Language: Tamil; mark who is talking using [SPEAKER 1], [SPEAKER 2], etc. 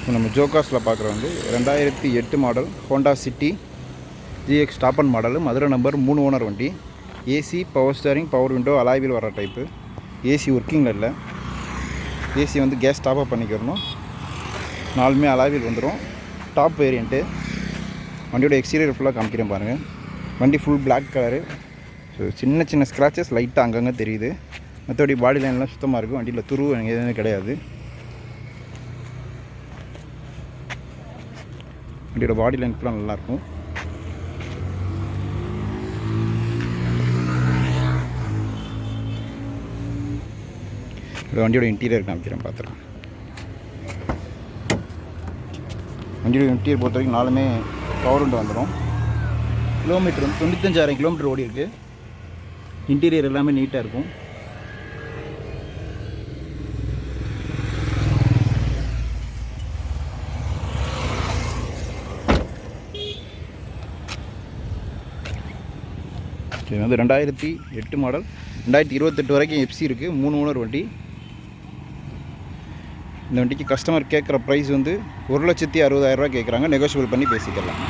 [SPEAKER 1] இப்போ நம்ம ஜோகாஸில் பார்க்குற வந்து 2008 model Honda City GX top and model, Madurai number, 3 owner வண்டி. AC, power steering, power window, alloy wheel வர டைப்பு. ஏசி ஒர்க்கிங்கில் இல்லை. ஏசி வந்து கேஸ் டாப்அப் பண்ணிக்கிறணும். 4மே அலாய்வில் வந்துடும். Top variant. வண்டியோட எக்ஸ்டீரியர் ஃபுல்லாக காமிக்கிறேன் பாருங்கள். வண்டி ஃபுல் பிளாக் கலரு. ஸோ சின்ன சின்ன ஸ்க்ராச்சஸ் லைட்டாக அங்கங்கே தெரியுது. மற்றபடி பாடி லைன்லாம் சுத்தமாக இருக்கும். வண்டியில் துருவு எதுவுமே கிடையாது. வண்டியோட பாடி லைன் ஃபுல்லாக நல்லாயிருக்கும். வண்டியோட இன்டீரியர் காமிக்கிறேன் பார்த்துக்கலாம். வண்டியோட இன்டீரியர் பொறுத்த வரைக்கும் 4மே பவர் விண்டோ வந்துடும். கிலோமீட்டர் வந்து 95,000 கிலோமீட்டர் ஓடி இருக்குது. இன்டீரியர் எல்லாமே நீட்டாக இருக்கும். இது வந்து 2008 மாடல். 2028 வரைக்கும் எஃப்சி இருக்குது. 3 ஓனர் வண்டி. இந்த வண்டிக்கு கஸ்டமர் கேட்குற ப்ரைஸ் வந்து 1,60,60,000 கேட்குறாங்க. நெகோஷியபிள் பண்ணி பேசிக்கலாம்.